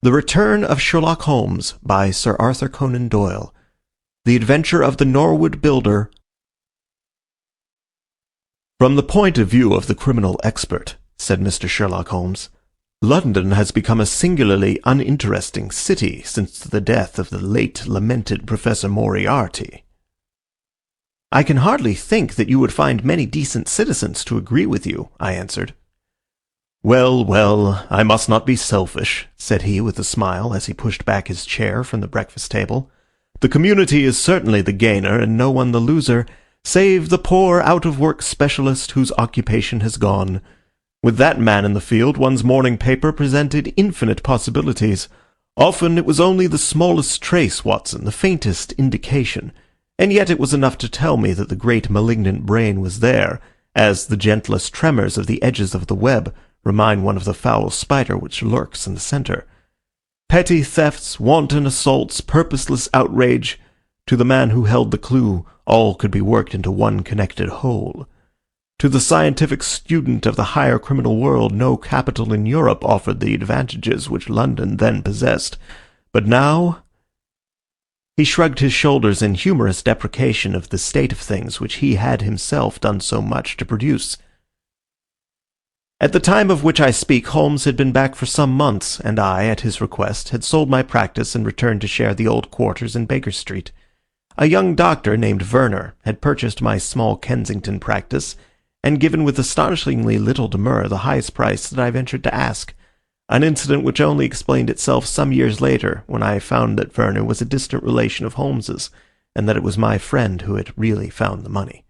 The Return of Sherlock Holmes by Sir Arthur Conan Doyle. The Adventure of the Norwood Builder. From the point of view of the criminal expert, said Mr. Sherlock Holmes, London has become a singularly uninteresting city since the death of the late lamented Professor Moriarty. I can hardly think that you would find many decent citizens to agree with you, I answered. Well, well, I must not be selfish, said he with a smile as he pushed back his chair from the breakfast table. The community is certainly the gainer and no one the loser, save the poor out-of-work specialist whose occupation has gone. With that man in the field, one's morning paper presented infinite possibilities. Often it was only the smallest trace, Watson, the faintest indication, and yet it was enough to tell me that the great malignant brain was there, as the gentlest tremors of the edges of the web remind one of the foul spider which lurks in the centre. Petty thefts, wanton assaults, purposeless outrage, to the man who held the clue, all could be worked into one connected whole. To the scientific student of the higher criminal world, no capital in Europe offered the advantages which London then possessed. But now... He shrugged his shoulders in humorous deprecation of the state of things which he had himself done so much to produce. At the time of which I speak, Holmes had been back for some months, and I, at his request, had sold my practice and returned to share the old quarters in Baker Street. A young doctor named Werner had purchased my small Kensington practice, and given with astonishingly little demur the highest price that I ventured to ask, an incident which only explained itself some years later, when I found that Werner was a distant relation of Holmes's, and that it was my friend who had really found the money.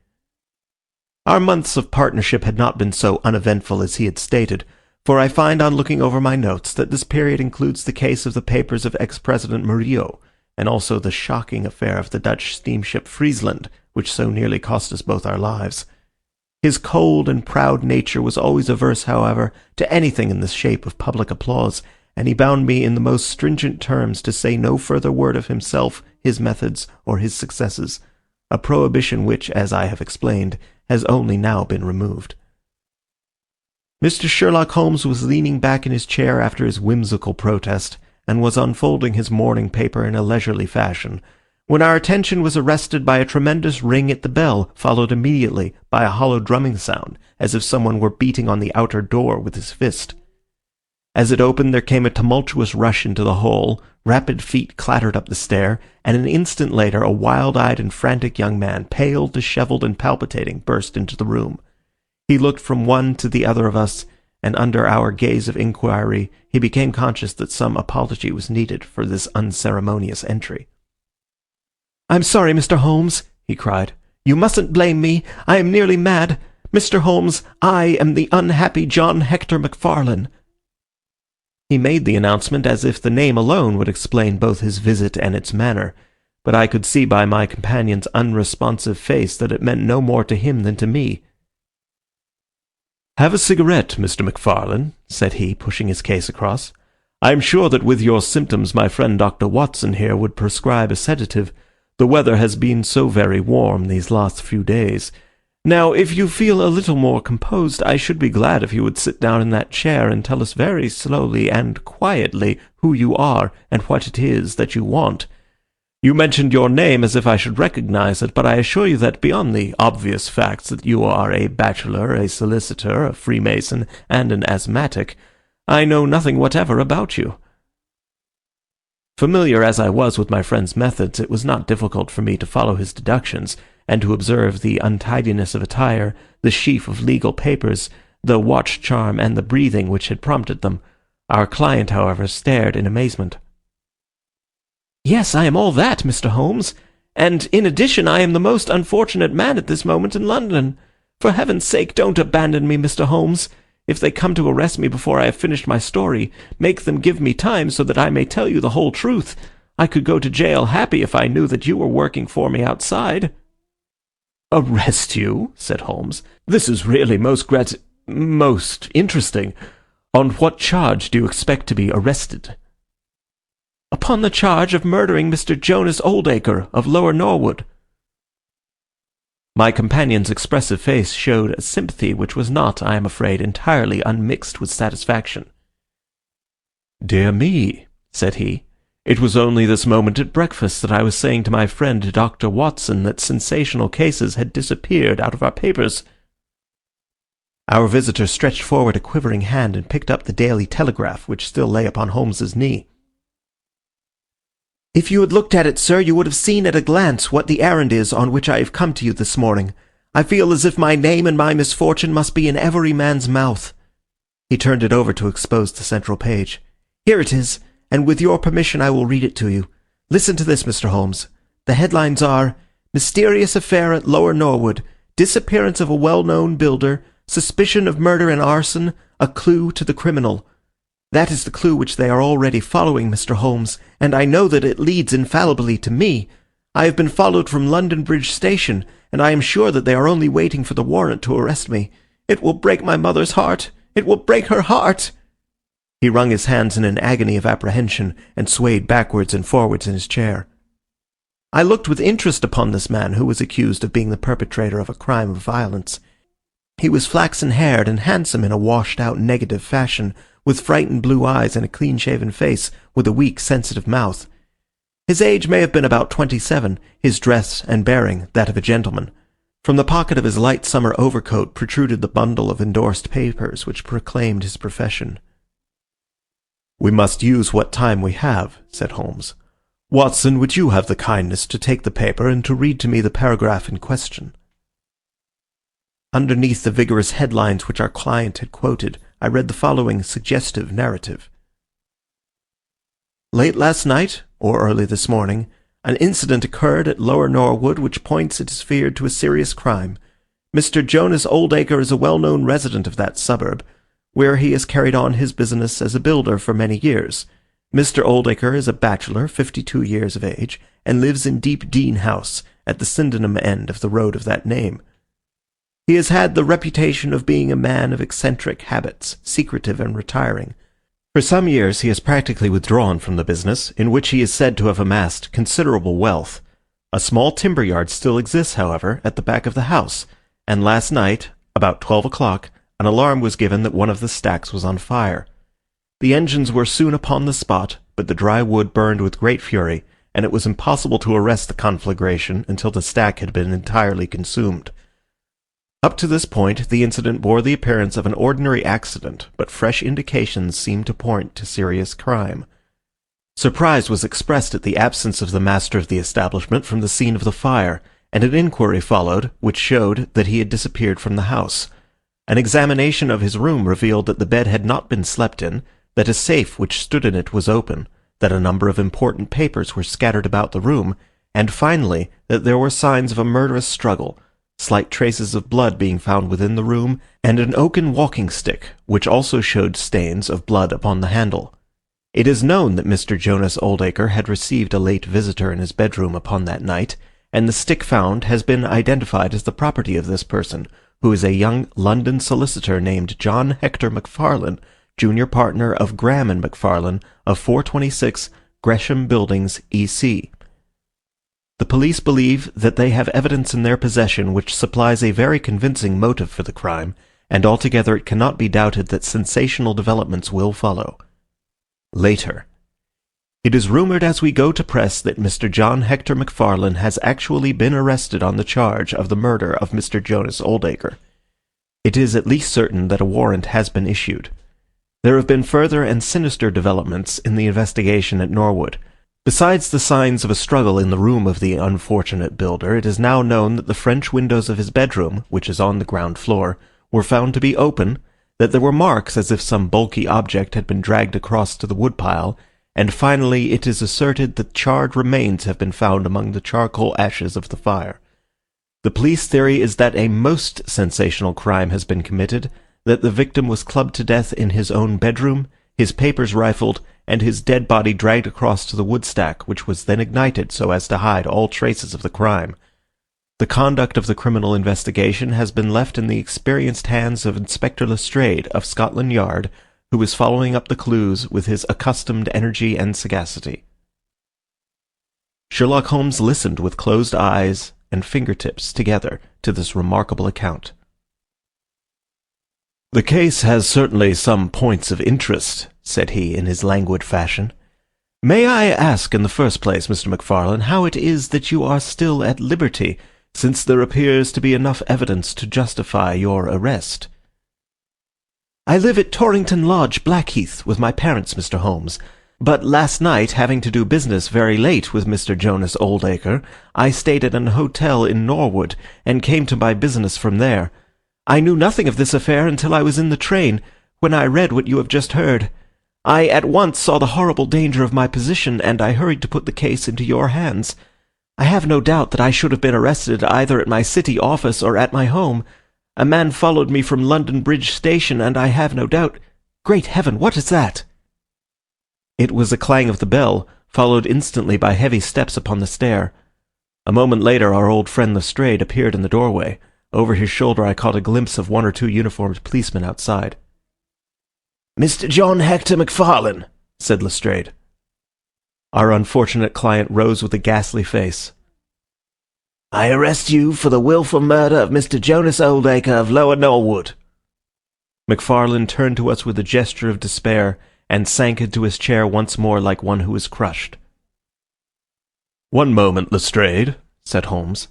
Our months of partnership had not been so uneventful as he had stated, for I find on looking over my notes that this period includes the case of the papers of ex-President Murillo, and also the shocking affair of the Dutch steamship Friesland, which so nearly cost us both our lives. His cold and proud nature was always averse, however, to anything in the shape of public applause, and he bound me in the most stringent terms to say no further word of himself, his methods, or his successes, a prohibition which, as I have explained, has only now been removed. Mr. Sherlock Holmes was leaning back in his chair after his whimsical protest, and was unfolding his morning paper in a leisurely fashion, when our attention was arrested by a tremendous ring at the bell, followed immediately by a hollow drumming sound, as if someone were beating on the outer door with his fist. As it opened there came a tumultuous rush into the hall, rapid feet clattered up the stair, and an instant later a wild-eyed and frantic young man, pale, dishevelled, and palpitating, burst into the room. He looked from one to the other of us, and under our gaze of inquiry he became conscious that some apology was needed for this unceremonious entry. "I'm sorry, Mr. Holmes," he cried. "You mustn't blame me. I am nearly mad. Mr. Holmes, I am the unhappy John Hector Macfarlane." He made the announcement as if the name alone would explain both his visit and its manner, but I could see by my companion's unresponsive face that it meant no more to him than to me. "Have a cigarette, Mr. Macfarlane," said he, pushing his case across. "I am sure that with your symptoms my friend Dr. Watson here would prescribe a sedative. The weather has been so very warm these last few days. Now, if you feel a little more composed, I should be glad if you would sit down in that chair and tell us very slowly and quietly who you are and what it is that you want. You mentioned your name as if I should recognize it, but I assure you that beyond the obvious facts that you are a bachelor, a solicitor, a Freemason, and an asthmatic, I know nothing whatever about you." Familiar as I was with my friend's methods, it was not difficult for me to follow his deductions, and to observe the untidiness of attire, the sheaf of legal papers, the watch-charm, and the breathing which had prompted them. Our client, however, stared in amazement. "Yes, I am all that, Mr. Holmes, and in addition I am the most unfortunate man at this moment in London. For heaven's sake, don't abandon me, Mr. Holmes. If they come to arrest me before I have finished my story, make them give me time so that I may tell you the whole truth. I could go to jail happy if I knew that you were working for me outside." "Arrest you?" said Holmes. "This is really most interesting. On what charge do you expect to be arrested?" "Upon the charge of murdering Mr. Jonas Oldacre of Lower Norwood." My companion's expressive face showed a sympathy which was not, I am afraid, entirely unmixed with satisfaction. "Dear me," said he. "It was only this moment at breakfast that I was saying to my friend Dr. Watson that sensational cases had disappeared out of our papers." Our visitor stretched forward a quivering hand and picked up the Daily Telegraph, which still lay upon Holmes's knee. "If you had looked at it, sir, you would have seen at a glance what the errand is on which I have come to you this morning. I feel as if my name and my misfortune must be in every man's mouth." He turned it over to expose the central page. "Here it is, and with your permission I will read it to you. Listen to this, Mr. Holmes. The headlines are, 'Mysterious Affair at Lower Norwood. Disappearance of a well-known builder. Suspicion of murder and arson. A clue to the criminal.' That is the clue which they are already following, Mr. Holmes, and I know that it leads infallibly to me. I have been followed from London Bridge Station, and I am sure that they are only waiting for the warrant to arrest me. It will break my mother's heart. It will break her heart." He wrung his hands in an agony of apprehension, and swayed backwards and forwards in his chair. I looked with interest upon this man who was accused of being the perpetrator of a crime of violence. He was flaxen-haired and handsome in a washed-out negative fashion, with frightened blue eyes and a clean-shaven face with a weak, sensitive mouth. His age may have been about 27, his dress and bearing that of a gentleman. From the pocket of his light summer overcoat protruded the bundle of endorsed papers which proclaimed his profession. "We must use what time we have," said Holmes. "Watson, would you have the kindness to take the paper and to read to me the paragraph in question?" Underneath the vigorous headlines which our client had quoted, I read the following suggestive narrative. "Late last night, or early this morning, an incident occurred at Lower Norwood which points, it is feared, to a serious crime. Mr. Jonas Oldacre is a well-known resident of that suburb, where he has carried on his business as a builder for many years. Mr. Oldacre is a bachelor, 52 years of age, and lives in Deep Dean House, at the Sydenham end of the road of that name. He has had the reputation of being a man of eccentric habits, secretive and retiring. For some years he has practically withdrawn from the business, in which he is said to have amassed considerable wealth. A small timber yard still exists, however, at the back of the house, and last night, about 12 o'clock, an alarm was given that one of the stacks was on fire. The engines were soon upon the spot, but the dry wood burned with great fury, and it was impossible to arrest the conflagration until the stack had been entirely consumed. Up to this point, the incident bore the appearance of an ordinary accident, but fresh indications seemed to point to serious crime. Surprise was expressed at the absence of the master of the establishment from the scene of the fire, and an inquiry followed, which showed that he had disappeared from the house. An examination of his room revealed that the bed had not been slept in, that a safe which stood in it was open, that a number of important papers were scattered about the room, and finally that there were signs of a murderous struggle, slight traces of blood being found within the room, and an oaken walking-stick, which also showed stains of blood upon the handle. It is known that Mr. Jonas Oldacre had received a late visitor in his bedroom upon that night, and the stick found has been identified as the property of this person, who is a young London solicitor named John Hector Macfarlane, junior partner of Graham and Macfarlane, of 426 Gresham Buildings, E.C. The police believe that they have evidence in their possession which supplies a very convincing motive for the crime, and altogether it cannot be doubted that sensational developments will follow. Later. It is rumored as we go to press that Mr. John Hector Macfarlane has actually been arrested on the charge of the murder of Mr. Jonas Oldacre. It is at least certain that a warrant has been issued. There have been further and sinister developments in the investigation at Norwood. Besides the signs of a struggle in the room of the unfortunate builder, it is now known that the French windows of his bedroom, which is on the ground floor, were found to be open, that there were marks as if some bulky object had been dragged across to the woodpile, and finally it is asserted that charred remains have been found among the charcoal ashes of the fire. The police theory is that a most sensational crime has been committed, that the victim was clubbed to death in his own bedroom, his papers rifled, and his dead body dragged across to the woodstack, which was then ignited so as to hide all traces of the crime. The conduct of the criminal investigation has been left in the experienced hands of Inspector Lestrade of Scotland Yard, who is following up the clues with his accustomed energy and sagacity. Sherlock Holmes listened with closed eyes and fingertips together to this remarkable account. "The case has certainly some points of interest," said he in his languid fashion. May I ask in the first place, Mr. MacFarlane, how it is that you are still at liberty, since there appears to be enough evidence to justify your arrest?" "I live at Torrington Lodge, Blackheath, with my parents, Mr. Holmes. But last night, having to do business very late with Mr. Jonas Oldacre, I stayed at an hotel in Norwood, and came to my business from there. I knew nothing of this affair until I was in the train, when I read what you have just heard. I at once saw the horrible danger of my position, and I hurried to put the case into your hands. I have no doubt that I should have been arrested either at my city office or at my home. A man followed me from London Bridge Station, and I have no doubt— Great heaven, what is that?" It was a clang of the bell, followed instantly by heavy steps upon the stair. A moment later our old friend Lestrade appeared in the doorway. Over his shoulder I caught a glimpse of one or two uniformed policemen outside. "Mr. John Hector MacFarlane," said Lestrade. Our unfortunate client rose with a ghastly face. "I arrest you for the wilful murder of Mr. Jonas Oldacre of Lower Norwood." MacFarlane turned to us with a gesture of despair, and sank into his chair once more like one who is crushed. "One moment, Lestrade," said Holmes.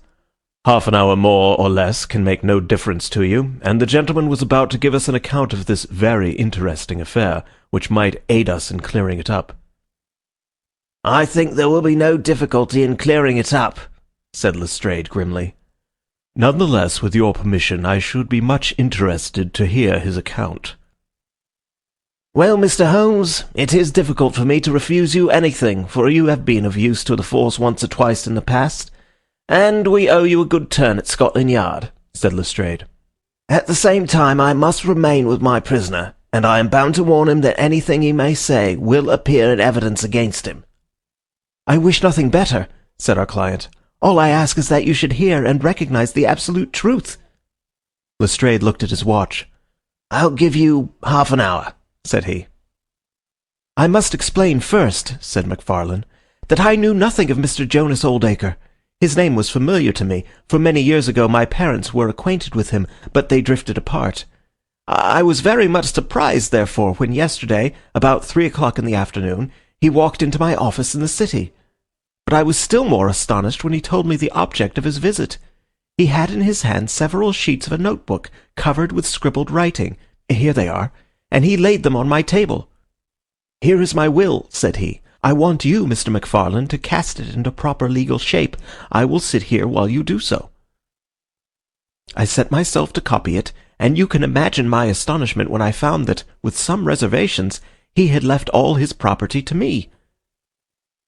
"Half an hour more or less can make no difference to you, and the gentleman was about to give us an account of this very interesting affair, which might aid us in clearing it up." "I think there will be no difficulty in clearing it up," said Lestrade grimly. "Nonetheless, with your permission, I should be much interested to hear his account." "Well, Mr. Holmes, it is difficult for me to refuse you anything, for you have been of use to the force once or twice in the past, and we owe you a good turn at Scotland Yard," said Lestrade. "At the same time, I must remain with my prisoner, and I am bound to warn him that anything he may say will appear in evidence against him." "I wish nothing better," said our client. "All I ask is that you should hear and recognize the absolute truth." Lestrade looked at his watch. "I'll give you half an hour," said he. "I must explain first," said MacFarlane, "that I knew nothing of Mr. Jonas Oldacre. His name was familiar to me, for many years ago my parents were acquainted with him, but they drifted apart. I was very much surprised, therefore, when yesterday, about 3 o'clock in the afternoon, he walked into my office in the city. But I was still more astonished when he told me the object of his visit. He had in his hand several sheets of a notebook, covered with scribbled writing. Here they are, and he laid them on my table. 'Here is my will,' said he. 'I want you, Mr. MacFarlane, to cast it into proper legal shape. I will sit here while you do so.' I set myself to copy it, and you can imagine my astonishment when I found that, with some reservations, he had left all his property to me.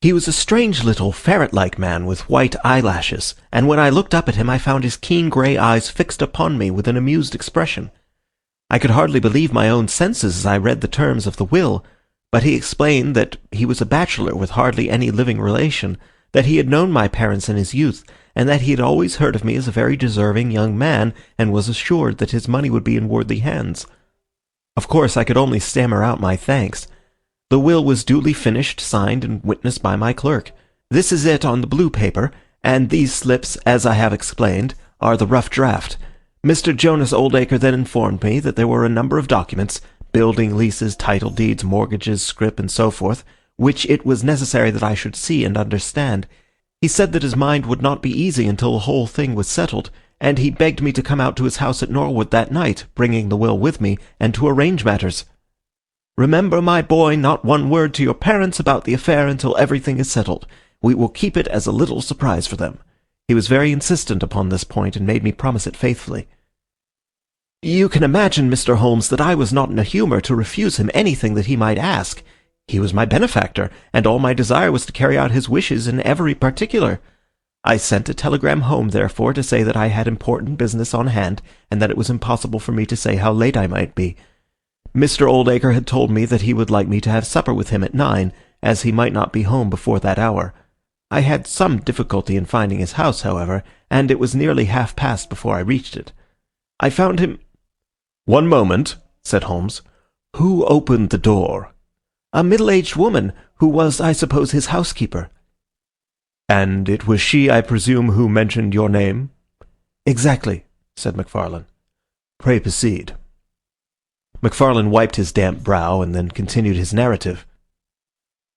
He was a strange little ferret-like man with white eyelashes, and when I looked up at him I found his keen grey eyes fixed upon me with an amused expression. I could hardly believe my own senses as I read the terms of the will, but he explained that he was a bachelor with hardly any living relation, that he had known my parents in his youth, and that he had always heard of me as a very deserving young man, and was assured that his money would be in worthy hands. Of course I could only stammer out my thanks. The will was duly finished, signed, and witnessed by my clerk. This is it on the blue paper, and these slips, as I have explained, are the rough draft. Mr. Jonas Oldacre then informed me that there were a number of documents, building leases, title deeds, mortgages, scrip, and so forth, which it was necessary that I should see and understand. He said that his mind would not be easy until the whole thing was settled, and he begged me to come out to his house at Norwood that night, bringing the will with me, and to arrange matters. Remember, my boy, not one word to your parents about the affair until everything is settled. We will keep it as a little surprise for them. He was very insistent upon this point, and made me promise it faithfully. You can imagine, Mr. Holmes, that I was not in a humour to refuse him anything that he might ask. He was my benefactor, and all my desire was to carry out his wishes in every particular. I sent a telegram home, therefore, to say that I had important business on hand, and that it was impossible for me to say how late I might be. Mr. Oldacre had told me that he would like me to have supper with him at 9, as he might not be home before that hour. I had some difficulty in finding his house, however, and it was nearly half-past before I reached it. I found him— "One moment," said Holmes. "Who opened the door?" "A middle-aged woman, who was, I suppose, his housekeeper." "And it was she, I presume, who mentioned your name?" "Exactly," said MacFarlane. "Pray proceed." MacFarlane wiped his damp brow, and then continued his narrative.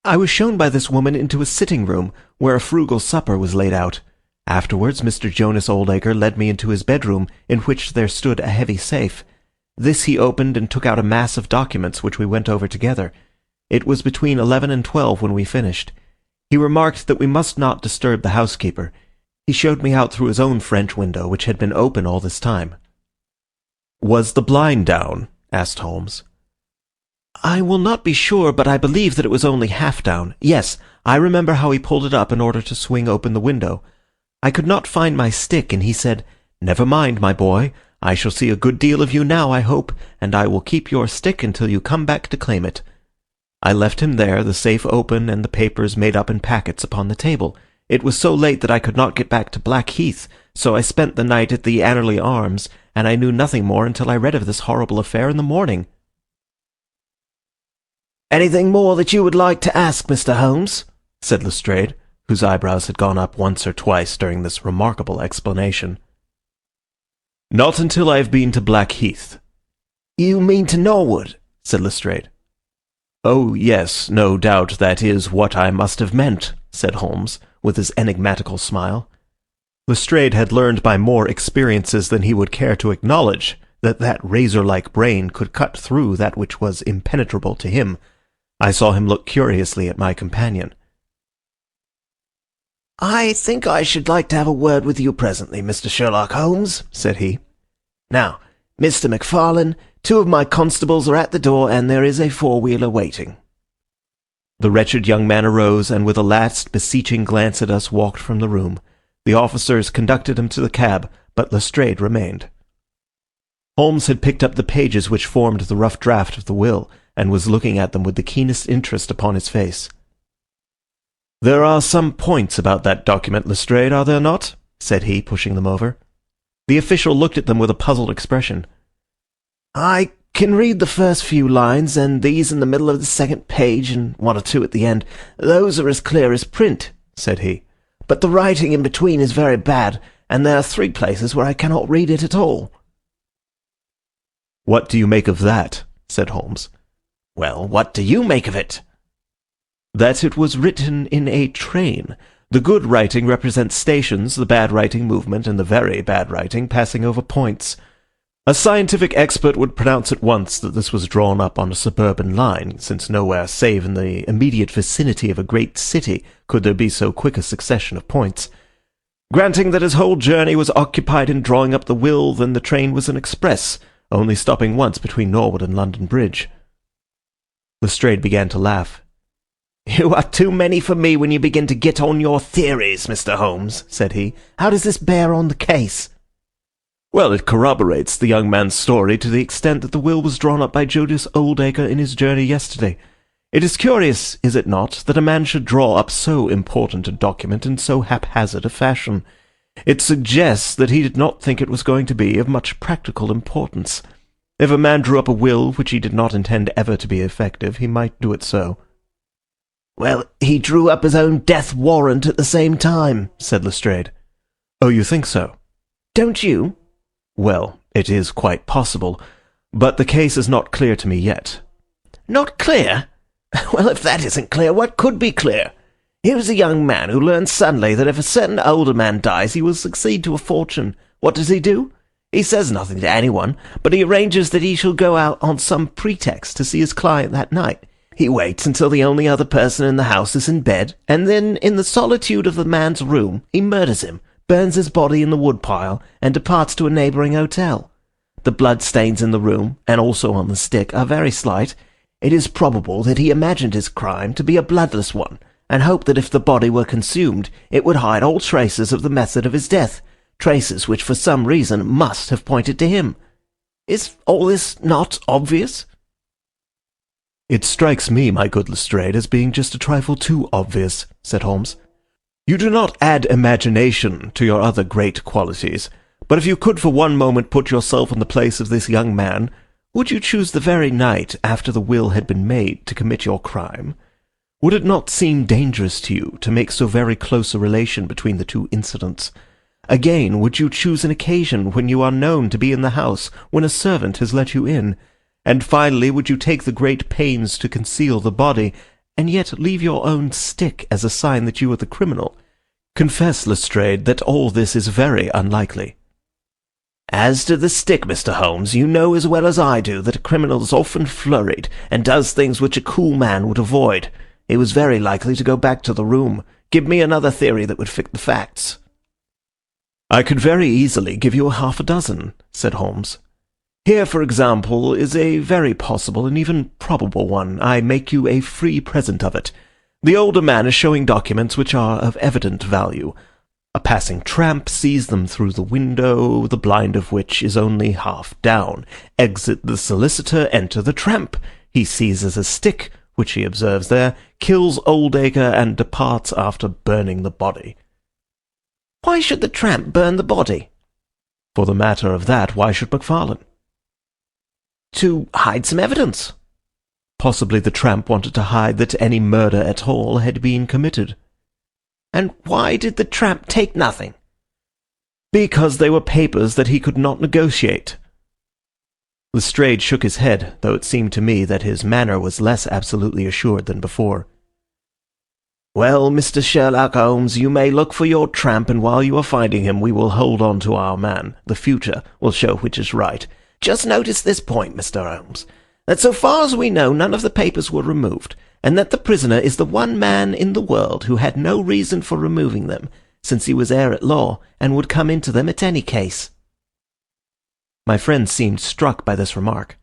I was shown by this woman into a sitting-room, where a frugal supper was laid out. Afterwards, Mr. Jonas Oldacre led me into his bedroom, in which there stood a heavy safe. This he opened and took out a mass of documents, which we went over together. It was between 11 and 12 when we finished. He remarked that we must not disturb the housekeeper. He showed me out through his own French window, which had been open all this time. "Was the blind down?" asked Holmes. "I will not be sure, but I believe that it was only half down. Yes, I remember how he pulled it up in order to swing open the window. I could not find my stick, and he said, 'Never mind, my boy. I shall see a good deal of you now, I hope, and I will keep your stick until you come back to claim it.' I left him there, the safe open and the papers made up in packets upon the table. It was so late that I could not get back to Blackheath, so I spent the night at the Anerley Arms, and I knew nothing more until I read of this horrible affair in the morning." "Anything more that you would like to ask, Mr. Holmes?" said Lestrade, whose eyebrows had gone up once or twice during this remarkable explanation. "Not until I have been to Blackheath." "You mean to Norwood?" said Lestrade. "Oh, yes, no doubt that is what I must have meant," said Holmes, with his enigmatical smile. Lestrade had learned by more experiences than he would care to acknowledge that razor-like brain could cut through that which was impenetrable to him. I saw him look curiously at my companion. "I think I should like to have a word with you presently, Mr. Sherlock Holmes," said he. "Now, Mr. MacFarlane, 2 of my constables are at the door, and there is a four-wheeler waiting." The wretched young man arose, and with a last beseeching glance at us walked from the room. The officers conducted him to the cab, but Lestrade remained. Holmes had picked up the pages which formed the rough draft of the will, and was looking at them with the keenest interest upon his face. "There are some points about that document, Lestrade, are there not?" said he, pushing them over. The official looked at them with a puzzled expression. "I can read the first few lines, and these in the middle of the second page, and 1 or 2 at the end. Those are as clear as print," said he. "But the writing in between is very bad, and there are 3 places where I cannot read it at all." "What do you make of that?" said Holmes. "Well, what do you make of it?" "That it was written in a train. The good writing represents stations, the bad writing movement, and the very bad writing passing over points. A scientific expert would pronounce at once that this was drawn up on a suburban line, since nowhere save in the immediate vicinity of a great city could there be so quick a succession of points. Granting that his whole journey was occupied in drawing up the will, then the train was an express, only stopping once between Norwood and London Bridge." Lestrade began to laugh. "You are too many for me when you begin to get on your theories, Mr. Holmes," said he. "How does this bear on the case?" "Well, it corroborates the young man's story to the extent that the will was drawn up by Jonas Oldacre in his journey yesterday. It is curious, is it not, that a man should draw up so important a document in so haphazard a fashion. It suggests that he did not think it was going to be of much practical importance. If a man drew up a will which he did not intend ever to be effective, he might do it so." "Well, he drew up his own death warrant at the same time," said Lestrade. "Oh, you think so?" "Don't you?" "Well, it is quite possible, but the case is not clear to me yet." "Not clear? Well, if that isn't clear, what could be clear? Here is a young man who learns suddenly that if a certain older man dies, he will succeed to a fortune. What does he do? He says nothing to anyone, but he arranges that he shall go out on some pretext to see his client that night. He waits until the only other person in the house is in bed, and then, in the solitude of the man's room, he murders him, burns his body in the woodpile, and departs to a neighbouring hotel. The blood stains in the room, and also on the stick, are very slight. It is probable that he imagined his crime to be a bloodless one, and hoped that if the body were consumed, it would hide all traces of the method of his death, traces which for some reason must have pointed to him. Is all this not obvious?" "It strikes me, my good Lestrade, as being just a trifle too obvious," said Holmes. "You do not add imagination to your other great qualities, but if you could for one moment put yourself in the place of this young man, would you choose the very night after the will had been made to commit your crime? Would it not seem dangerous to you to make so very close a relation between the 2 incidents? Again, would you choose an occasion when you are known to be in the house, when a servant has let you in? And finally, would you take the great pains to conceal the body, and yet leave your own stick as a sign that you are the criminal. Confess, Lestrade, that all this is very unlikely." "As to the stick, Mr. Holmes, you know as well as I do that a criminal is often flurried, and does things which a cool man would avoid. He was very likely to go back to the room. Give me another theory that would fit the facts." "I could very easily give you half a dozen," said Holmes. "Here, for example, is a very possible and even probable one. I make you a free present of it. The older man is showing documents which are of evident value. A passing tramp sees them through the window, the blind of which is only half down. Exit the solicitor, enter the tramp. He seizes a stick, which he observes there, kills Oldacre, and departs after burning the body." "Why should the tramp burn the body?" "For the matter of that, why should Macfarlane?" "To hide some evidence." "Possibly the tramp wanted to hide that any murder at all had been committed." "And why did the tramp take nothing?" "Because they were papers that he could not negotiate." Lestrade shook his head, though it seemed to me that his manner was less absolutely assured than before. "Well, Mr. Sherlock Holmes, you may look for your tramp, and while you are finding him, we will hold on to our man. The future will show which is right. Just notice this point, Mr. Holmes, that so far as we know, none of the papers were removed, and that the prisoner is the one man in the world who had no reason for removing them, since he was heir at law, and would come into them at any case." My friend seemed struck by this remark.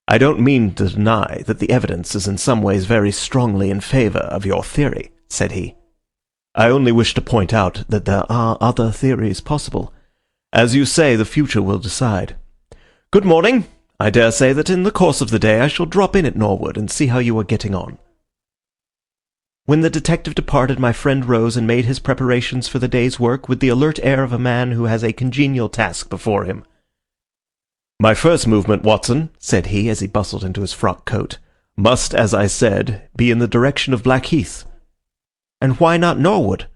"I don't mean to deny that the evidence is in some ways very strongly in favour of your theory," said he. "I only wish to point out that there are other theories possible. As you say, the future will decide. Good morning. I dare say that in the course of the day I shall drop in at Norwood and see how you are getting on." When the detective departed, my friend rose and made his preparations for the day's work with the alert air of a man who has a congenial task before him. "My first movement, Watson," said he, as he bustled into his frock coat, "must, as I said, be in the direction of Blackheath." "And why not Norwood?"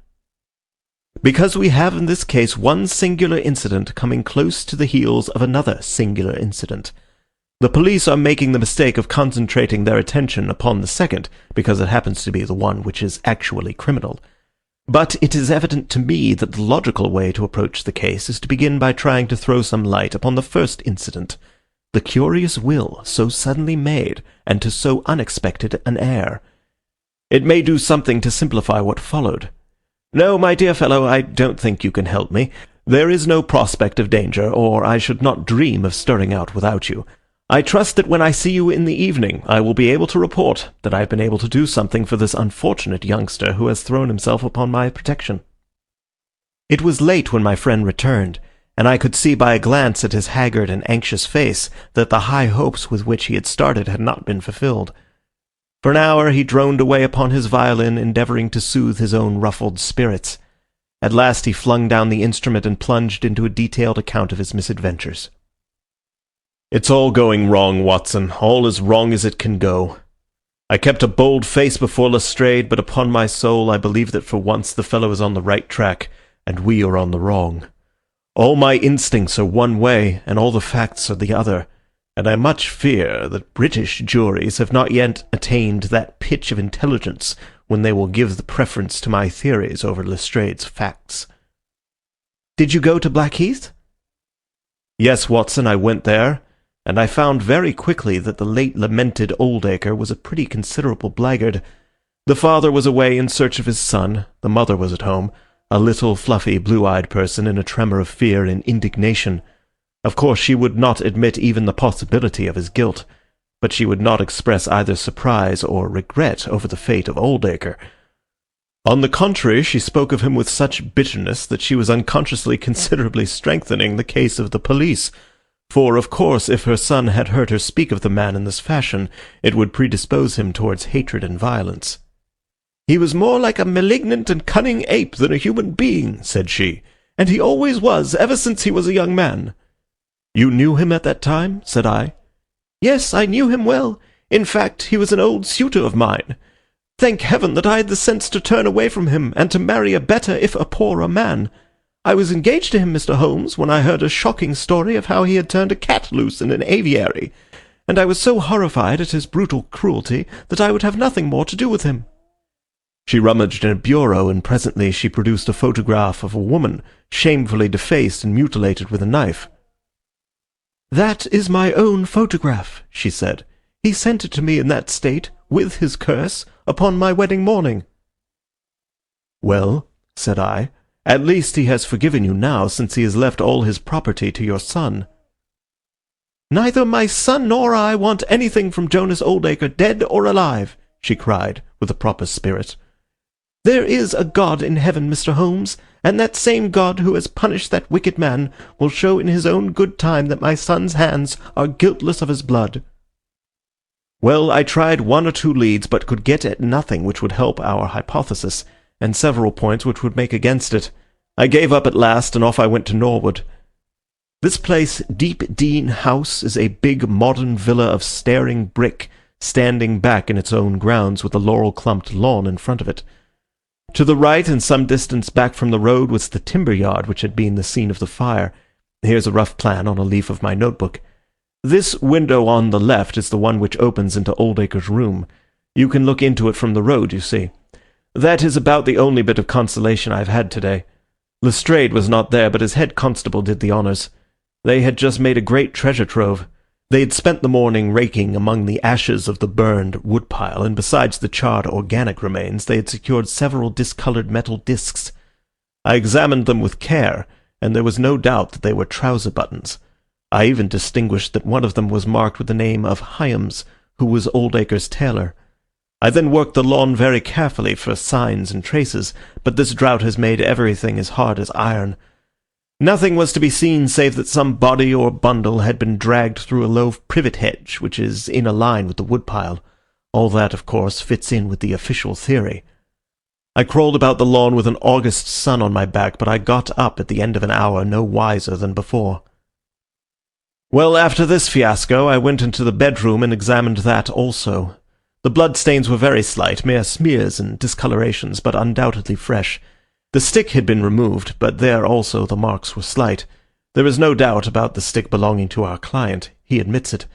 "Because we have in this case one singular incident coming close to the heels of another singular incident. The police are making the mistake of concentrating their attention upon the second, because it happens to be the one which is actually criminal. But it is evident to me that the logical way to approach the case is to begin by trying to throw some light upon the first incident, the curious will so suddenly made, and to so unexpected an heir. It may do something to simplify what followed. No, my dear fellow, I don't think you can help me. There is no prospect of danger, or I should not dream of stirring out without you. I trust that when I see you in the evening, I will be able to report that I have been able to do something for this unfortunate youngster who has thrown himself upon my protection." It was late when my friend returned, and I could see by a glance at his haggard and anxious face that the high hopes with which he had started had not been fulfilled. For an hour he droned away upon his violin, endeavouring to soothe his own ruffled spirits. At last he flung down the instrument and plunged into a detailed account of his misadventures. "It's all going wrong, Watson, all as wrong as it can go. I kept a bold face before Lestrade, but upon my soul I believe that for once the fellow is on the right track, and we are on the wrong. All my instincts are one way, and all the facts are the other, and I much fear that British juries have not yet attained that pitch of intelligence when they will give the preference to my theories over Lestrade's facts." "Did you go to Blackheath?" "Yes, Watson, I went there, and I found very quickly that the late lamented Oldacre was a pretty considerable blackguard. The father was away in search of his son, the mother was at home, a little fluffy blue-eyed person in a tremor of fear and indignation. Of course she would not admit even the possibility of his guilt, but she would not express either surprise or regret over the fate of Oldacre. On the contrary, she spoke of him with such bitterness that she was unconsciously considerably strengthening the case of the police, for, of course, if her son had heard her speak of the man in this fashion, it would predispose him towards hatred and violence. "He was more like a malignant and cunning ape than a human being," said she, "and he always was, ever since he was a young man." "You knew him at that time?" said I. "Yes, I knew him well. In fact, he was an old suitor of mine. Thank heaven that I had the sense to turn away from him, and to marry a better, if a poorer man. I was engaged to him, Mr. Holmes, when I heard a shocking story of how he had turned a cat loose in an aviary, and I was so horrified at his brutal cruelty that I would have nothing more to do with him." She rummaged in a bureau, and presently she produced a photograph of a woman, shamefully defaced and mutilated with a knife. "That is my own photograph," she said. "He sent it to me in that state, with his curse, upon my wedding morning." "Well," said I, "at least he has forgiven you now, since he has left all his property to your son." "Neither my son nor I want anything from Jonas Oldacre, dead or alive," she cried, with a proper spirit. "There is a God in heaven, Mr. Holmes, and that same God who has punished that wicked man will show in his own good time that my son's hands are guiltless of his blood." Well, I tried one or two leads, but could get at nothing which would help our hypothesis, and several points which would make against it. I gave up at last, and off I went to Norwood. This place, Deep Dean House, is a big modern villa of staring brick, standing back in its own grounds, with a laurel-clumped lawn in front of it. To the right, and some distance back from the road, was the timber yard which had been the scene of the fire. Here's a rough plan on a leaf of my notebook. This window on the left is the one which opens into Oldacre's room. You can look into it from the road, you see. That is about the only bit of consolation I've had today. Lestrade was not there, but his head constable did the honours. They had just made a great treasure trove. They had spent the morning raking among the ashes of the burned woodpile, and besides the charred organic remains, they had secured several discoloured metal discs. I examined them with care, and there was no doubt that they were trouser buttons. I even distinguished that one of them was marked with the name of Holmes, who was Oldacre's tailor. I then worked the lawn very carefully for signs and traces, but this drought has made everything as hard as iron. Nothing was to be seen save that some body or bundle had been dragged through a low privet hedge, which is in a line with the woodpile. All that, of course, fits in with the official theory. I crawled about the lawn with an August sun on my back, but I got up at the end of an hour no wiser than before. Well, after this fiasco, I went into the bedroom and examined that also. The bloodstains were very slight, mere smears and discolorations, but undoubtedly fresh. The stick had been removed, but there also the marks were slight. There is no doubt about the stick belonging to our client. He admits it.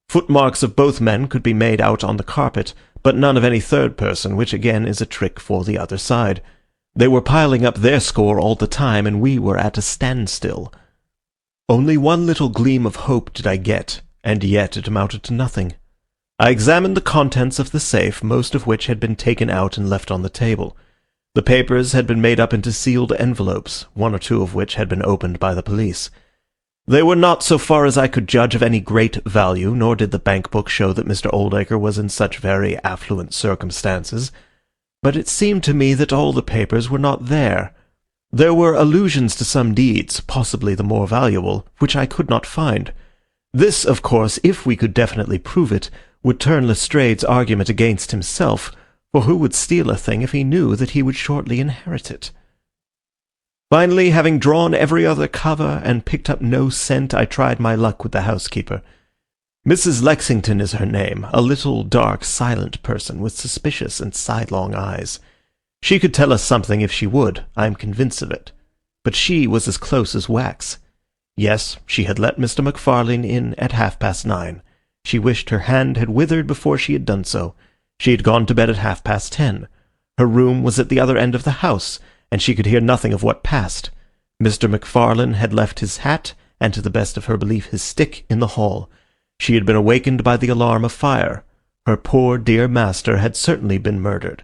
Footmarks of both men could be made out on the carpet, but none of any third person, which again is a trick for the other side. They were piling up their score all the time, and we were at a standstill. Only one little gleam of hope did I get, and yet it amounted to nothing. I examined the contents of the safe, most of which had been taken out and left on the table. The papers had been made up into sealed envelopes, one or two of which had been opened by the police. They were not, so far as I could judge, of any great value, nor did the bank book show that Mr. Oldacre was in such very affluent circumstances. But it seemed to me that all the papers were not there. There were allusions to some deeds, possibly the more valuable, which I could not find. This, of course, if we could definitely prove it, would turn Lestrade's argument against himself, for who would steal a thing if he knew that he would shortly inherit it? Finally, having drawn every other cover and picked up no scent, I tried my luck with the housekeeper. Mrs. Lexington is her name, a little, dark, silent person with suspicious and sidelong eyes. She could tell us something if she would, I am convinced of it. But she was as close as wax. Yes, she had let Mr. MacFarlane in at 9:30. She wished her hand had withered before she had done so. She had gone to bed at 10:30. Her room was at the other end of the house, and she could hear nothing of what passed. Mr. MacFarlane had left his hat, and to the best of her belief his stick, in the hall. She had been awakened by the alarm of fire. Her poor dear master had certainly been murdered.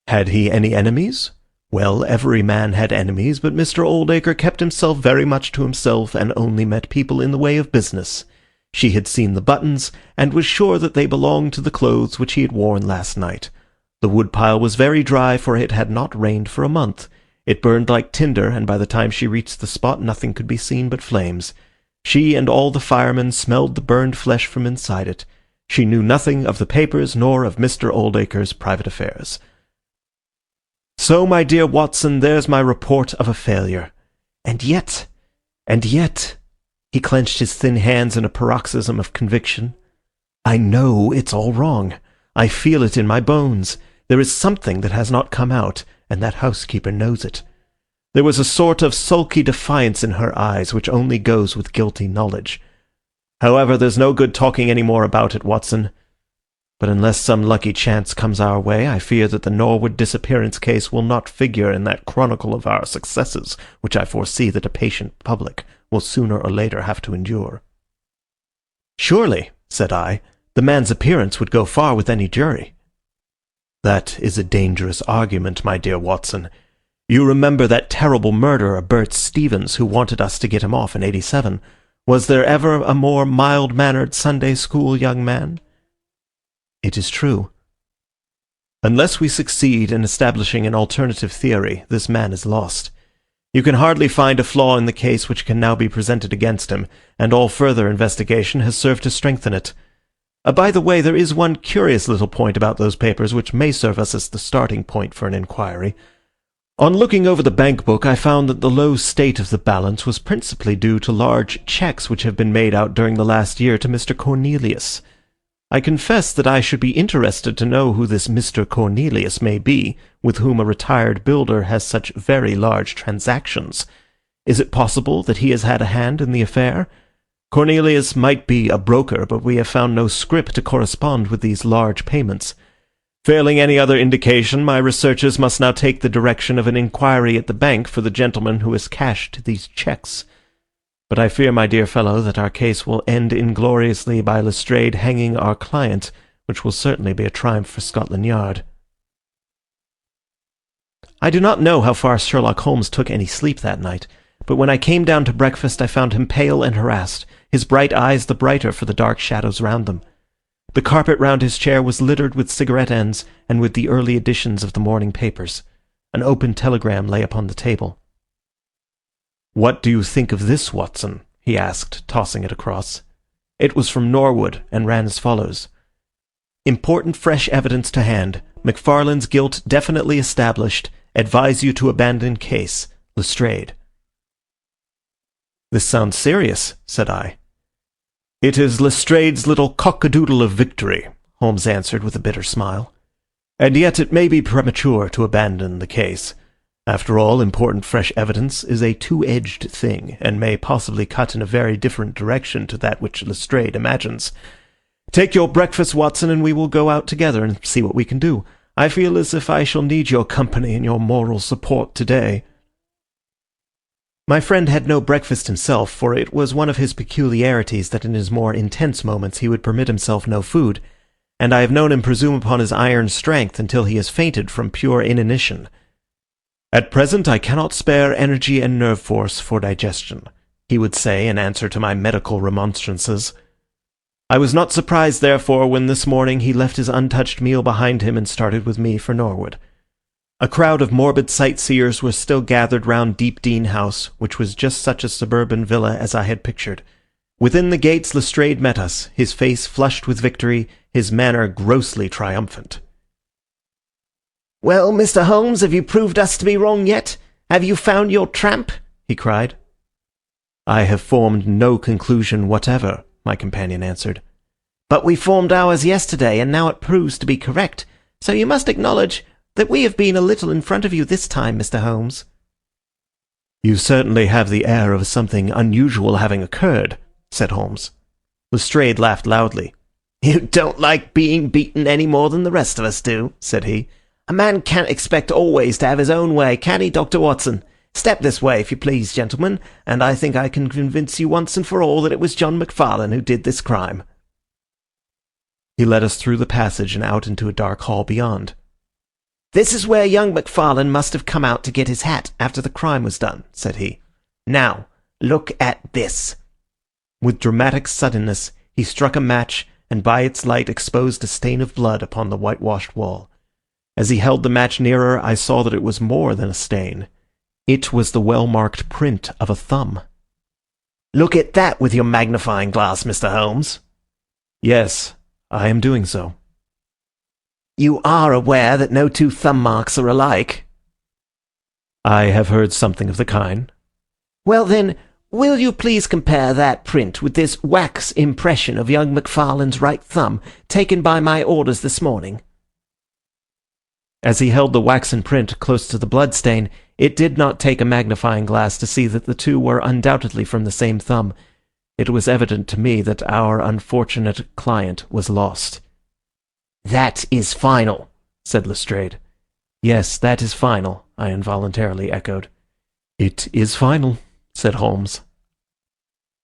Had he any enemies? Well, every man had enemies, but Mr. Oldacre kept himself very much to himself, and only met people in the way of business. She had seen the buttons, and was sure that they belonged to the clothes which he had worn last night. The woodpile was very dry, for it had not rained for a month. It burned like tinder, and by the time she reached the spot nothing could be seen but flames. She and all the firemen smelled the burned flesh from inside it. She knew nothing of the papers, nor of Mr. Oldacre's private affairs. So, my dear Watson, there's my report of a failure. And yet... He clenched his thin hands in a paroxysm of conviction. I know it's all wrong. I feel it in my bones. There is something that has not come out, and that housekeeper knows it. There was a sort of sulky defiance in her eyes which only goes with guilty knowledge. However, there's no good talking any more about it, Watson. But unless some lucky chance comes our way, I fear that the Norwood disappearance case will not figure in that chronicle of our successes which I foresee that a patient public will sooner or later have to endure." "Surely," said I, "the man's appearance would go far with any jury." "That is a dangerous argument, my dear Watson. You remember that terrible murderer, Bert Stevens, who wanted us to get him off in '87. Was there ever a more mild-mannered Sunday school young man?" "It is true." "Unless we succeed in establishing an alternative theory, this man is lost. You can hardly find a flaw in the case which can now be presented against him, and all further investigation has served to strengthen it. By the way, there is one curious little point about those papers which may serve us as the starting point for an inquiry. On looking over the bank book, I found that the low state of the balance was principally due to large cheques which have been made out during the last year to Mr. Cornelius. I confess that I should be interested to know who this Mr. Cornelius may be, with whom a retired builder has such very large transactions. Is it possible that he has had a hand in the affair? Cornelius might be a broker, but we have found no scrip to correspond with these large payments. Failing any other indication, my researches must now take the direction of an inquiry at the bank for the gentleman who has cashed these cheques. But I fear, my dear fellow, that our case will end ingloriously by Lestrade hanging our client, which will certainly be a triumph for Scotland Yard." I do not know how far Sherlock Holmes took any sleep that night, but when I came down to breakfast I found him pale and harassed, his bright eyes the brighter for the dark shadows round them. The carpet round his chair was littered with cigarette ends and with the early editions of the morning papers. An open telegram lay upon the table. "What do you think of this, Watson?" he asked, tossing it across. It was from Norwood, and ran as follows: "Important fresh evidence to hand. McFarlane's guilt definitely established. Advise you to abandon case. Lestrade." "This sounds serious," said I. "It is Lestrade's little cock-a-doodle of victory," Holmes answered with a bitter smile. "And yet it may be premature to abandon the case. After all, important fresh evidence is a two-edged thing, and may possibly cut in a very different direction to that which Lestrade imagines. Take your breakfast, Watson, and we will go out together and see what we can do. I feel as if I shall need your company and your moral support today." My friend had no breakfast himself, for it was one of his peculiarities that in his more intense moments he would permit himself no food, and I have known him presume upon his iron strength until he has fainted from pure inanition. "At present I cannot spare energy and nerve force for digestion," he would say in answer to my medical remonstrances. I was not surprised, therefore, when this morning he left his untouched meal behind him and started with me for Norwood. A crowd of morbid sightseers was still gathered round Deepdene House, which was just such a suburban villa as I had pictured. Within the gates Lestrade met us, his face flushed with victory, his manner grossly triumphant. "Well, Mr. Holmes, have you proved us to be wrong yet? Have you found your tramp?" he cried. "I have formed no conclusion whatever," my companion answered. "But we formed ours yesterday, and now it proves to be correct. So you must acknowledge that we have been a little in front of you this time, Mr. Holmes." "You certainly have the air of something unusual having occurred," said Holmes. Lestrade laughed loudly. "You don't like being beaten any more than the rest of us do," said he. "A man can't expect always to have his own way, can he, Dr. Watson? Step this way, if you please, gentlemen, and I think I can convince you once and for all that it was John McFarlane who did this crime." He led us through the passage and out into a dark hall beyond. "This is where young McFarlane must have come out to get his hat after the crime was done," said he. "Now, look at this." With dramatic suddenness, he struck a match, and by its light exposed a stain of blood upon the whitewashed wall. As he held the match nearer, I saw that it was more than a stain. It was the well-marked print of a thumb. "Look at that with your magnifying glass, Mr. Holmes." "Yes, I am doing so." "You are aware that no two thumb marks are alike?" "I have heard something of the kind." "Well then, will you please compare that print with this wax impression of young McFarlane's right thumb, taken by my orders this morning?" As he held the waxen print close to the bloodstain, it did not take a magnifying glass to see that the two were undoubtedly from the same thumb. It was evident to me that our unfortunate client was lost. "That is final," said Lestrade. "Yes, that is final," I involuntarily echoed. "It is final," said Holmes.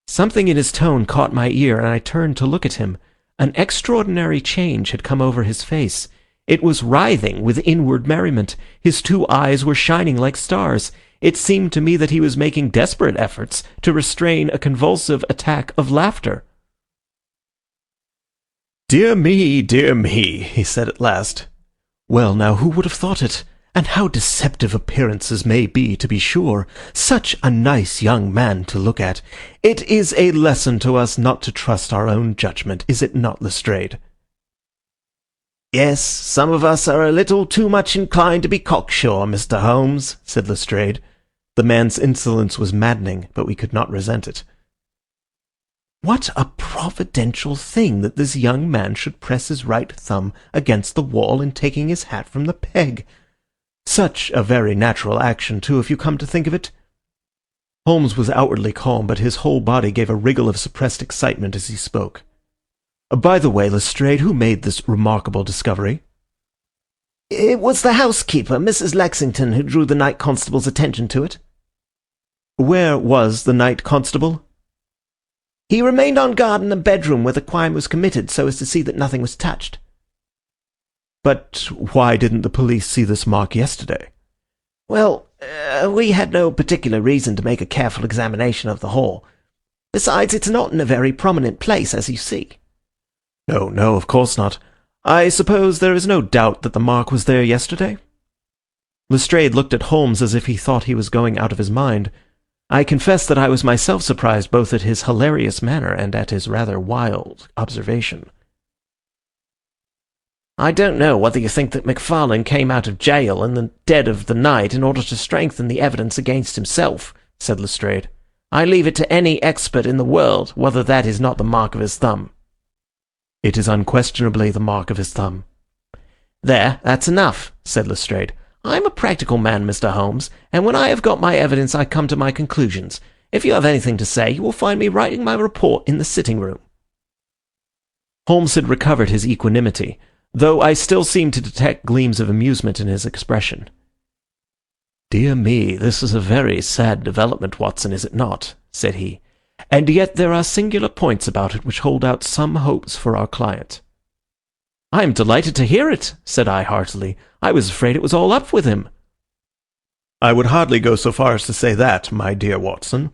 Something in his tone caught my ear, and I turned to look at him. An extraordinary change had come over his face. It was writhing with inward merriment. His two eyes were shining like stars. It seemed to me that he was making desperate efforts to restrain a convulsive attack of laughter. Dear me, he said at last. "Well, now, who would have thought it? And how deceptive appearances may be, to be sure. Such a nice young man to look at. It is a lesson to us not to trust our own judgment, is it not, Lestrade?" "Yes, some of us are a little too much inclined to be cocksure, Mr. Holmes," said Lestrade. The man's insolence was maddening, but we could not resent it. What a providential thing that this young man should press his right thumb against the wall in taking his hat from the peg! Such a very natural action, too, if you come to think of it. Holmes was outwardly calm, but his whole body gave a wriggle of suppressed excitement as he spoke. "By the way, Lestrade, who made this remarkable discovery?" "It was the housekeeper, Mrs. Lexington, who drew the night constable's attention to it." "Where was the night constable?" "He remained on guard in the bedroom where the crime was committed, so as to see that nothing was touched." "But why didn't the police see this mark yesterday?" "Well, we had no particular reason to make a careful examination of the hall. Besides, it's not in a very prominent place, as you see." "No, no, of course not. I suppose there is no doubt that the mark was there yesterday?" Lestrade looked at Holmes as if he thought he was going out of his mind. I confess that I was myself surprised both at his hilarious manner and at his rather wild observation. "I don't know whether you think that MacFarlane came out of jail in the dead of the night in order to strengthen the evidence against himself," said Lestrade. "I leave it to any expert in the world whether that is not the mark of his thumb." "It is unquestionably the mark of his thumb." "There, that's enough," said Lestrade. "I'm a practical man, Mr. Holmes, and when I have got my evidence I come to my conclusions. If you have anything to say, you will find me writing my report in the sitting-room." Holmes had recovered his equanimity, though I still seemed to detect gleams of amusement in his expression. "Dear me, this is a very sad development, Watson, is it not?" said he. "And yet there are singular points about it which hold out some hopes for our client." "I am delighted to hear it," said I heartily. "I was afraid it was all up with him." "I would hardly go so far as to say that, my dear Watson.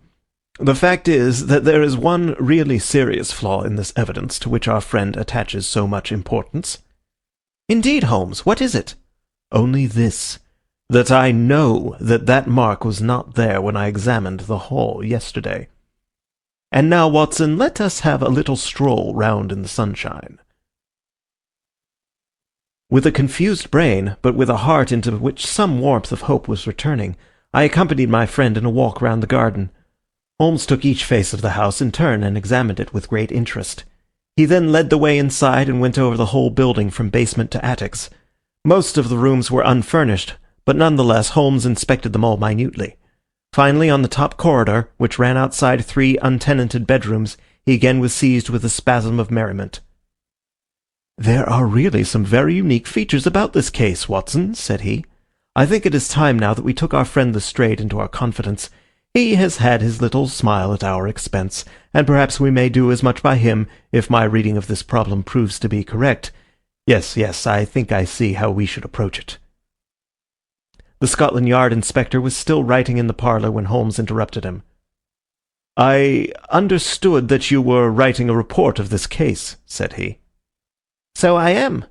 The fact is that there is one really serious flaw in this evidence to which our friend attaches so much importance." "Indeed, Holmes, what is it?" "Only this, that I know that that mark was not there when I examined the hall yesterday. And now, Watson, let us have a little stroll round in the sunshine." With a confused brain, but with a heart into which some warmth of hope was returning, I accompanied my friend in a walk round the garden. Holmes took each face of the house in turn and examined it with great interest. He then led the way inside and went over the whole building from basement to attics. Most of the rooms were unfurnished, but none the less Holmes inspected them all minutely. Finally, on the top corridor, which ran outside 3 untenanted bedrooms, he again was seized with a spasm of merriment. "There are really some very unique features about this case, Watson," said he. "I think it is time now that we took our friend Lestrade into our confidence. He has had his little smile at our expense, and perhaps we may do as much by him if my reading of this problem proves to be correct. Yes, I think I see how we should approach it." The Scotland Yard inspector was still writing in the parlour when Holmes interrupted him. "I understood that you were writing a report of this case," said he. "So I am."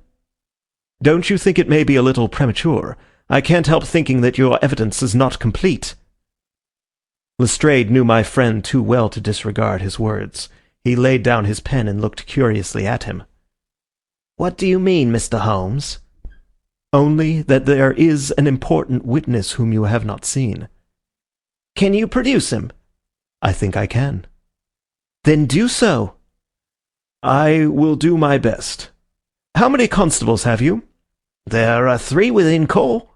"Don't you think it may be a little premature? I can't help thinking that your evidence is not complete." Lestrade knew my friend too well to disregard his words. He laid down his pen and looked curiously at him. "What do you mean, Mr. Holmes?" "Only that there is an important witness whom you have not seen." "Can you produce him?" "I think I can." "Then do so." "I will do my best. How many constables have you?" "There are 3 within call."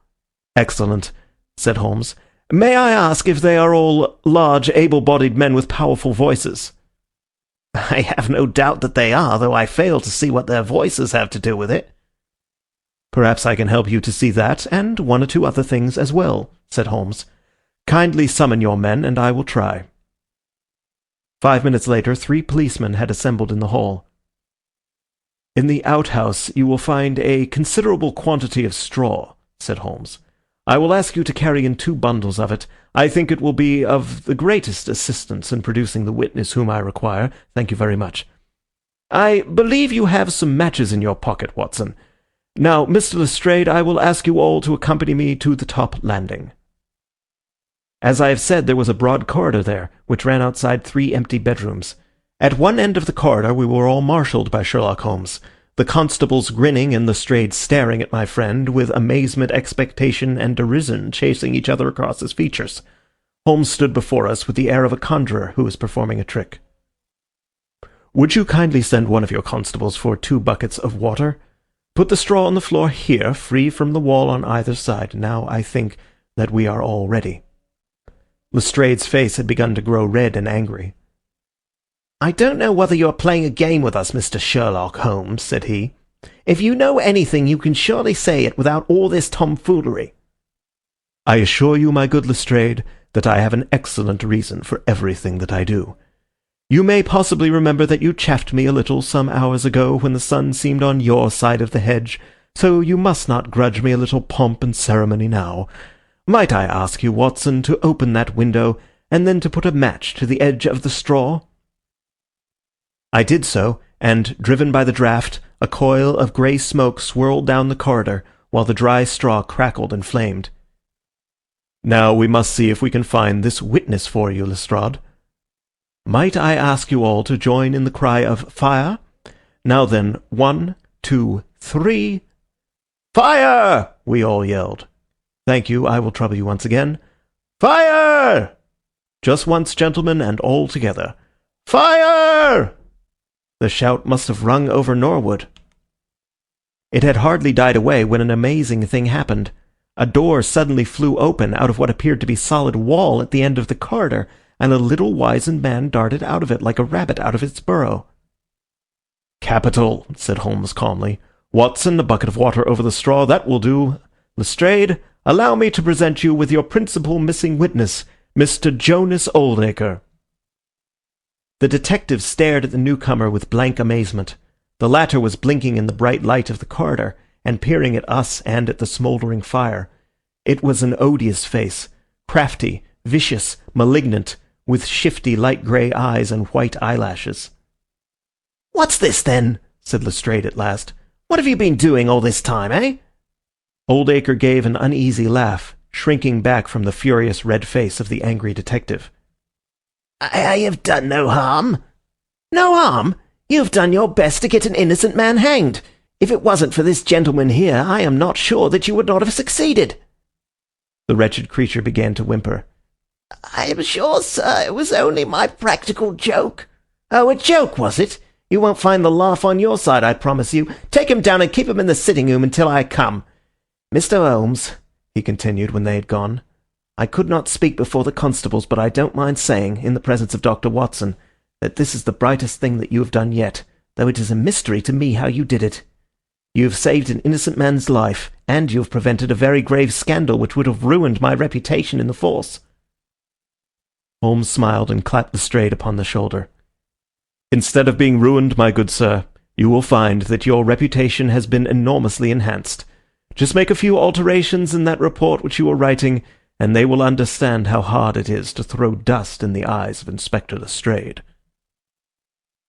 "Excellent," said Holmes. "May I ask if they are all large, able-bodied men with powerful voices?" I have no doubt that they are, though I fail to see what their voices have to do with it. Perhaps I can help you to see that, and one or two other things as well, said Holmes. Kindly summon your men, and I will try. 5 minutes later, 3 policemen had assembled in the hall. In the outhouse you will find a considerable quantity of straw, said Holmes. I will ask you to carry in 2 bundles of it. I think it will be of the greatest assistance in producing the witness whom I require. Thank you very much. I believe you have some matches in your pocket, Watson. Now, Mr. Lestrade, I will ask you all to accompany me to the top landing. As I have said, there was a broad corridor there, which ran outside 3 empty bedrooms. At one end of the corridor we were all marshalled by Sherlock Holmes, the constables grinning and Lestrade staring at my friend, with amazement, expectation, and derision chasing each other across his features. Holmes stood before us with the air of a conjurer who is performing a trick. Would you kindly send one of your constables for 2 buckets of water? Put the straw on the floor here, free from the wall on either side. Now I think that we are all ready. Lestrade's face had begun to grow red and angry. I don't know whether you are playing a game with us, Mr. Sherlock Holmes, said he. If you know anything, you can surely say it without all this tomfoolery. I assure you, my good Lestrade, that I have an excellent reason for everything that I do. You may possibly remember that you chaffed me a little some hours ago when the sun seemed on your side of the hedge, so you must not grudge me a little pomp and ceremony now. Might I ask you, Watson, to open that window, and then to put a match to the edge of the straw? I did so, and, driven by the draught, a coil of grey smoke swirled down the corridor, while the dry straw crackled and flamed. Now we must see if we can find this witness for you, Lestrade. Might I ask you all to join in the cry of fire? Now then, 1, 2, 3... Fire! We all yelled. Thank you, I will trouble you once again. Fire! Just once, gentlemen, and all together. Fire! The shout must have rung over Norwood. It had hardly died away when an amazing thing happened. A door suddenly flew open out of what appeared to be solid wall at the end of the corridor, and a little wizened man darted out of it like a rabbit out of its burrow. Capital, said Holmes calmly. Watson, a bucket of water over the straw, that will do. Lestrade, allow me to present you with your principal missing witness, Mr. Jonas Oldacre. The detective stared at the newcomer with blank amazement. The latter was blinking in the bright light of the corridor, and peering at us and at the smouldering fire. It was an odious face, crafty, vicious, malignant, with shifty light grey eyes and white eyelashes. "What's this, then?" said Lestrade at last. "What have you been doing all this time, eh?" Oldacre gave an uneasy laugh, shrinking back from the furious red face of the angry detective. I have done no harm." "No harm? You have done your best to get an innocent man hanged. If it wasn't for this gentleman here, I am not sure that you would not have succeeded." The wretched creature began to whimper. "I am sure, sir, it was only my practical joke." "Oh, a joke, was it? You won't find the laugh on your side, I promise you. Take him down and keep him in the sitting-room until I come. Mr. Holmes," he continued when they had gone, "I could not speak before the constables, but I don't mind saying, in the presence of Dr. Watson, that this is the brightest thing that you have done yet, though it is a mystery to me how you did it. You have saved an innocent man's life, and you have prevented a very grave scandal which would have ruined my reputation in the force." Holmes smiled and clapped Lestrade upon the shoulder. "Instead of being ruined, my good sir, you will find that your reputation has been enormously enhanced. Just make a few alterations in that report which you are writing, and they will understand how hard it is to throw dust in the eyes of Inspector Lestrade."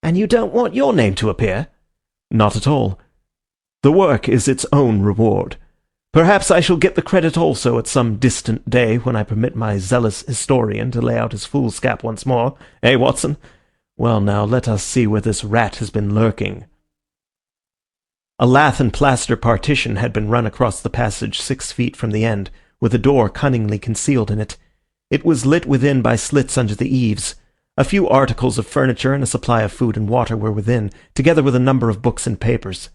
"And you don't want your name to appear?" "Not at all. The work is its own reward. Perhaps I shall get the credit also at some distant day when I permit my zealous historian to lay out his foolscap once more. Eh, Watson? Well, now, let us see where this rat has been lurking." A lath and plaster partition had been run across the passage 6 feet from the end, with a door cunningly concealed in it. It was lit within by slits under the eaves. A few articles of furniture and a supply of food and water were within, together with a number of books and papers.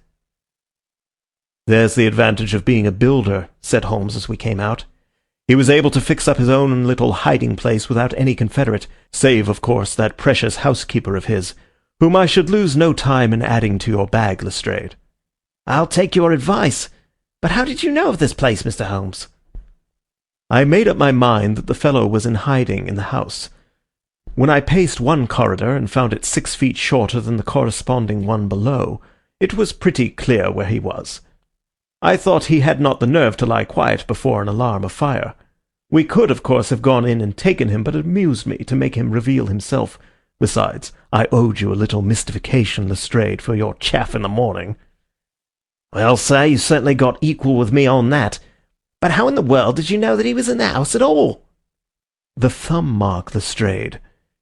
"There's the advantage of being a builder," said Holmes as we came out. "He was able to fix up his own little hiding place without any confederate, save, of course, that precious housekeeper of his, whom I should lose no time in adding to your bag, Lestrade. I'll take your advice. But how did you know of this place, Mr. Holmes? I made up my mind that the fellow was in hiding in the house. When I paced one corridor and found it 6 feet shorter than the corresponding one below, it was pretty clear where he was. I thought he had not the nerve to lie quiet before an alarm of fire. We could, of course, have gone in and taken him, but it amused me to make him reveal himself. Besides, I owed you a little mystification, Lestrade, for your chaff in the morning. Well, sir, you certainly got equal with me on that. But how in the world did you know that he was in the house at all? The thumb mark, Lestrade.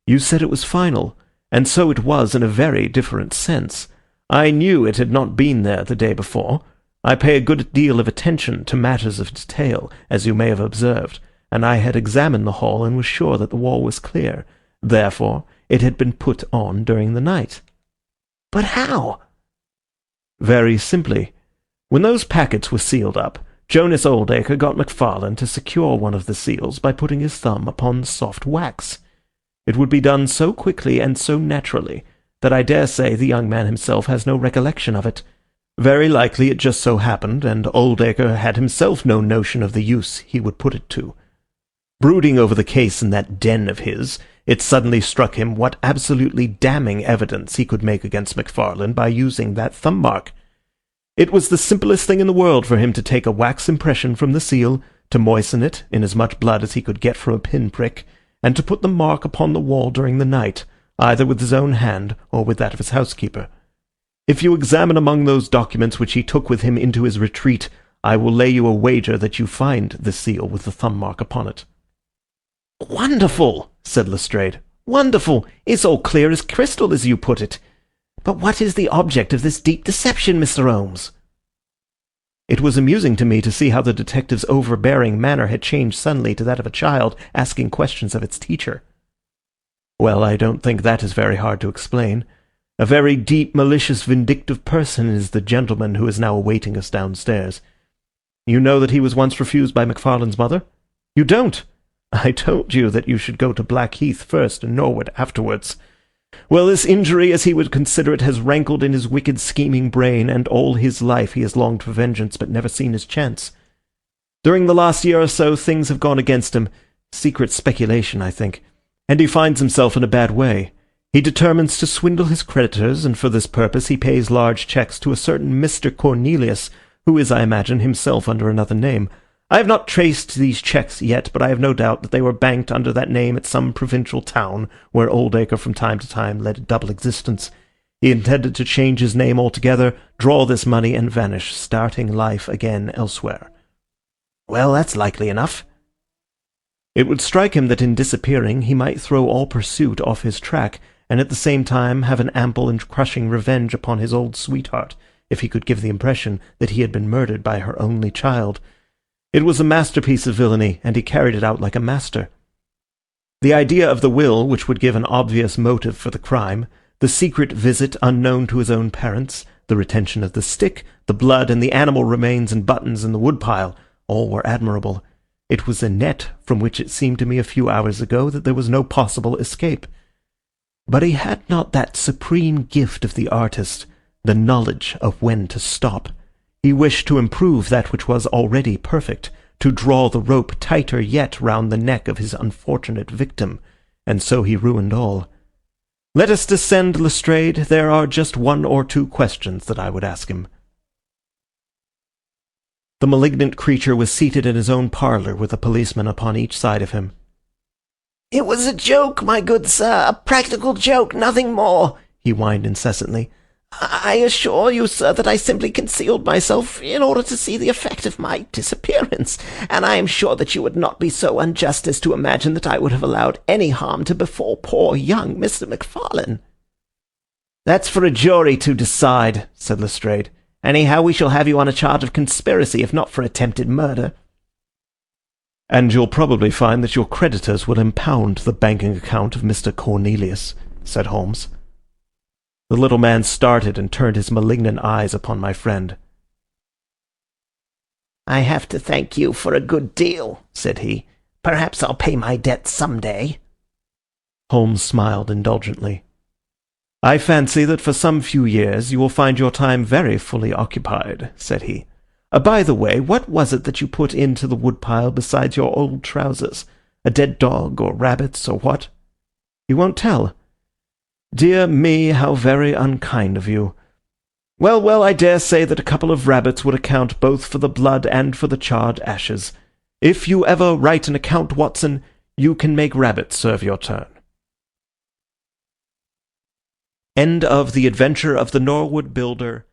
You said it was final, and so it was in a very different sense. I knew it had not been there the day before. I pay a good deal of attention to matters of detail, as you may have observed, and I had examined the hall and was sure that the wall was clear. Therefore, it had been put on during the night. But how? Very simply. When those packets were sealed up, Jonas Oldacre got MacFarlane to secure one of the seals by putting his thumb upon soft wax. It would be done so quickly and so naturally that I dare say the young man himself has no recollection of it. Very likely it just so happened, and Oldacre had himself no notion of the use he would put it to. Brooding over the case in that den of his, it suddenly struck him what absolutely damning evidence he could make against MacFarlane by using that thumb mark. It was the simplest thing in the world for him to take a wax impression from the seal, to moisten it in as much blood as he could get from a pin-prick, and to put the mark upon the wall during the night, either with his own hand or with that of his housekeeper. If you examine among those documents which he took with him into his retreat, I will lay you a wager that you find the seal with the thumb mark upon it." "Wonderful!" said Lestrade. "Wonderful! It's all clear as crystal, as you put it. But what is the object of this deep deception, Mr. Holmes?" It was amusing to me to see how the detective's overbearing manner had changed suddenly to that of a child asking questions of its teacher. "Well, I don't think that is very hard to explain. A very deep, malicious, vindictive person is the gentleman who is now awaiting us downstairs. You know that he was once refused by MacFarlane's mother? You don't? I told you that you should go to Blackheath first and Norwood afterwards. Well, this injury, as he would consider it, has rankled in his wicked, scheming brain, and all his life he has longed for vengeance, but never seen his chance. During the last year or so, things have gone against him. Secret speculation, I think. And he finds himself in a bad way. He determines to swindle his creditors, and for this purpose he pays large cheques to a certain Mr. Cornelius, who is, I imagine, himself under another name. I have not traced these cheques yet, but I have no doubt that they were banked under that name at some provincial town, where Oldacre from time to time led a double existence. He intended to change his name altogether, draw this money, and vanish, starting life again elsewhere. Well, that's likely enough. It would strike him that in disappearing he might throw all pursuit off his track, and at the same time have an ample and crushing revenge upon his old sweetheart, if he could give the impression that he had been murdered by her only child. It was a masterpiece of villainy, and he carried it out like a master. The idea of the will, which would give an obvious motive for the crime, the secret visit unknown to his own parents, the retention of the stick, the blood, and the animal remains and buttons in the woodpile, all were admirable. It was a net from which it seemed to me a few hours ago that there was no possible escape. But he had not that supreme gift of the artist, the knowledge of when to stop. He wished to improve that which was already perfect, to draw the rope tighter yet round the neck of his unfortunate victim, and so he ruined all. Let us descend, Lestrade. There are just 1 or 2 questions that I would ask him." The malignant creature was seated in his own parlour with a policeman upon each side of him. "It was a joke, my good sir, a practical joke, nothing more," he whined incessantly. "I assure you, sir, that I simply concealed myself in order to see the effect of my disappearance, and I am sure that you would not be so unjust as to imagine that I would have allowed any harm to befall poor young Mr. MacFarlane." "That's for a jury to decide," said Lestrade. "Anyhow, we shall have you on a charge of conspiracy, if not for attempted murder." "And you'll probably find that your creditors will impound the banking account of Mr. Cornelius," said Holmes. The little man started and turned his malignant eyes upon my friend. "I have to thank you for a good deal," said he. "Perhaps I'll pay my debt some day." Holmes smiled indulgently. "I fancy that for some few years you will find your time very fully occupied," said he. "By the way, what was it that you put into the woodpile besides your old trousers? A dead dog, or rabbits, or what? You won't tell? Dear me, how very unkind of you. Well, well, I dare say that a couple of rabbits would account both for the blood and for the charred ashes. If you ever write an account, Watson, you can make rabbits serve your turn." End of The Adventure of the Norwood Builder,